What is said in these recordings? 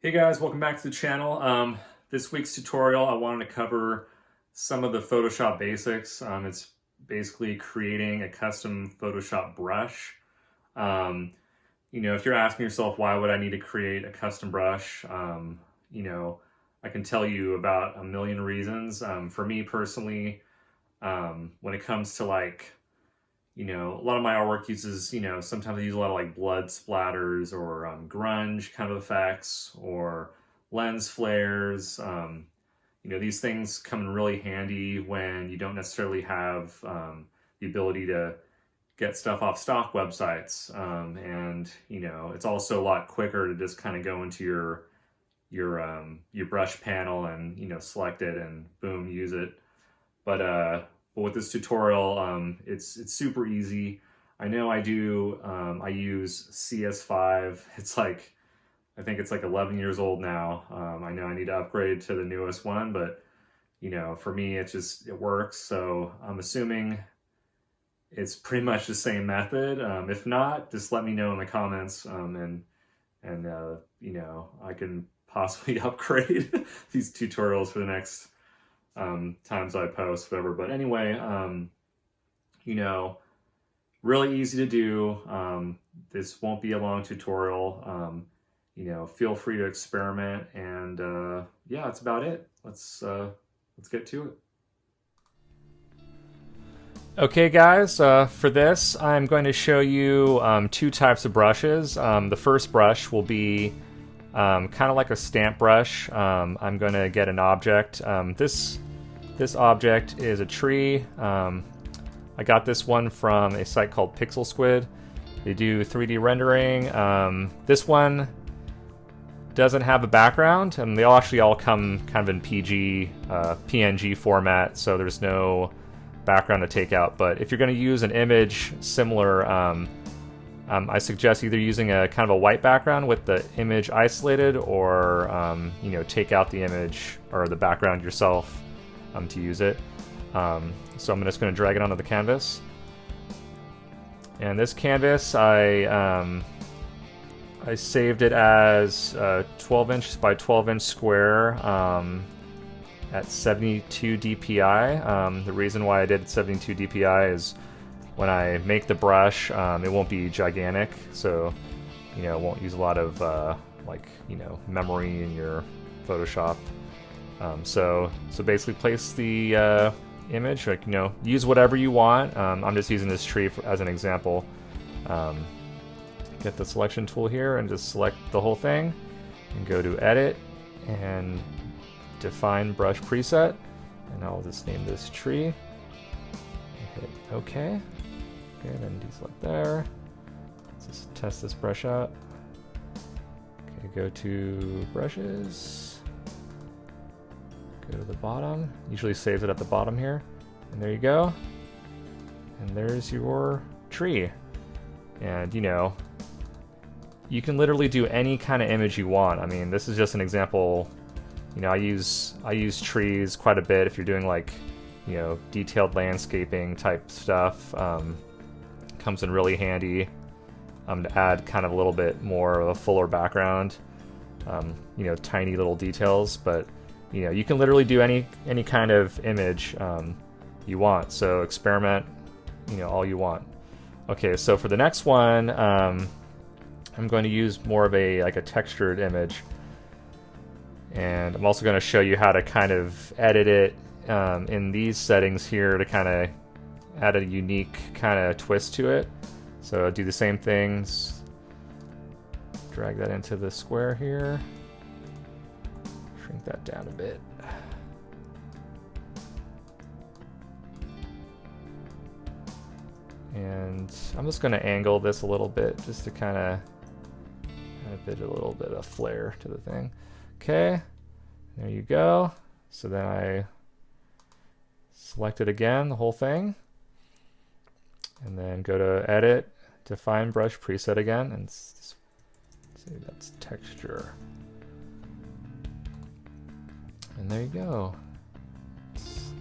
Hey guys, welcome back to the channel. This week's tutorial, I wanted to cover some of the Photoshop basics. It's basically creating a custom Photoshop brush. Um, if you're asking yourself, why would I need to create a custom brush? You know, I can tell you about a million reasons. For me personally, when it comes to a lot of my artwork uses, sometimes I use a lot of like blood splatters or grunge kind of effects or lens flares. These things come in really handy when you don't necessarily have the ability to get stuff off stock websites. And it's also a lot quicker to just kind of go into your brush panel and select it and boom, use it. But with this tutorial, it's super easy. I know I use CS5. I think it's like 11 years old now. I know I need to upgrade to the newest one, but for me, it works. So I'm assuming it's pretty much the same method. If not, just let me know in the comments, and I can possibly upgrade these tutorials for the next times I post, whatever. But anyway, really easy to do. This won't be a long tutorial. Feel free to experiment, and yeah, that's about it. Let's get to it. Okay guys, for this I'm going to show you two types of brushes. The first brush will be kind of like a stamp brush. I'm going to get an object. This object is a tree. I got this one from a site called Pixel Squid. They do 3D rendering. This one doesn't have a background, and they actually all come kind of in PNG format, so there's no background to take out. But if you're going to use an image similar, I suggest either using a kind of a white background with the image isolated, or take out the image or the background yourself to use it. So I'm just going to drag it onto the canvas. And this canvas, I saved it as 12 inch by 12 inch square at 72 DPI. The reason why I did 72 DPI is when I make the brush, it won't be gigantic, so it won't use a lot of memory in your Photoshop. So basically place the image, use whatever you want. I'm just using this tree as an example. Get the selection tool here and just select the whole thing and go to edit and define brush preset, and I'll just name this tree. Hit OK. Okay, then deselect there. Let's just test this brush out. Okay, go to brushes. Go to the bottom. Usually saves it at the bottom here. And there you go. And there's your tree. And you can literally do any kind of image you want. I mean, this is just an example. I use trees quite a bit if you're doing detailed landscaping type stuff. Comes in really handy to add kind of a little bit more of a fuller background. Tiny little details, but you can literally do any kind of image you want. So experiment, all you want. Okay, so for the next one, I'm going to use more of a textured image, and I'm also going to show you how to kind of edit it in these settings here to kind of add a unique kind of twist to it. So do the same things. Drag that into the square here. Shrink that down a bit. And I'm just going to angle this a little bit just to kind of add a little bit of flair to the thing. Okay, there you go. So then I select it again, the whole thing, and then go to edit, define brush preset again, and say that's texture. And there you go. Let's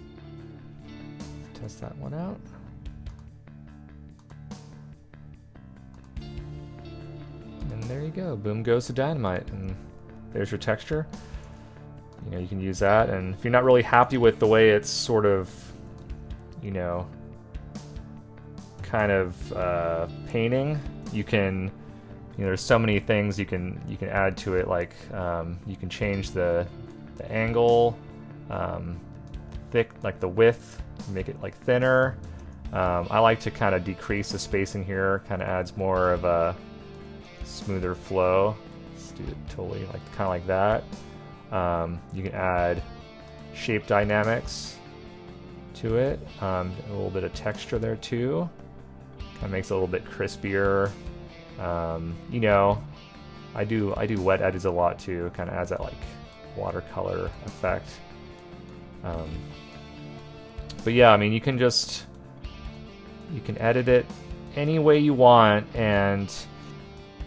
test that one out. And there you go. Boom goes the dynamite. And there's your texture. You know, you can use that, and if you're not really happy with the way it's sort of, you know, kind of painting, you can, you know, there's so many things you can add to it, like you can change the angle, like the width, make it like thinner. I like to kind of decrease the spacing here, kind of adds more of a smoother flow. Let's do it totally like kind of like that. You can add shape dynamics to it, a little bit of texture there too. Kind of makes it a little bit crispier. You know, I do wet edits a lot too. Kind of adds that like watercolor effect. But yeah, I mean, you can edit it any way you want, and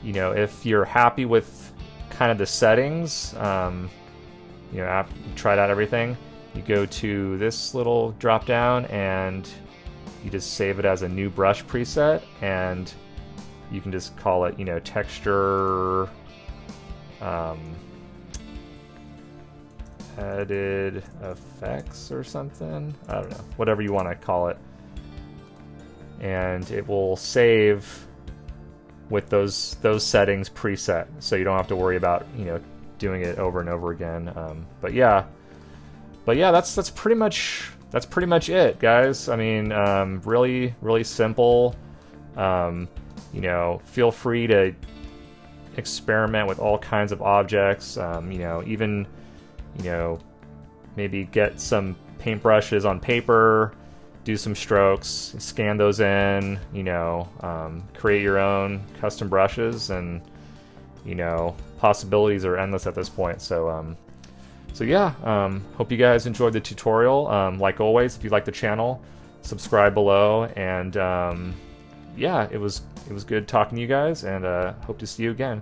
you know, if you're happy with kind of the settings, you know, after you tried out everything, you go to this little drop down and you just save it as a new brush preset, and you can just call it, you know, texture added effects or something. I don't know, whatever you want to call it. And it will save with those settings preset, so you don't have to worry about, you know, doing it over and over again. But yeah, that's pretty much it, guys. I mean, really simple. You know, feel free to experiment with all kinds of objects. You know, even, you know, maybe get some paintbrushes on paper, do some strokes, scan those in, you know, create your own custom brushes, and, you know, possibilities are endless at this point. So, so yeah, hope you guys enjoyed the tutorial. Like always, if you like the channel, subscribe below, and yeah, it was good talking to you guys, and hope to see you again.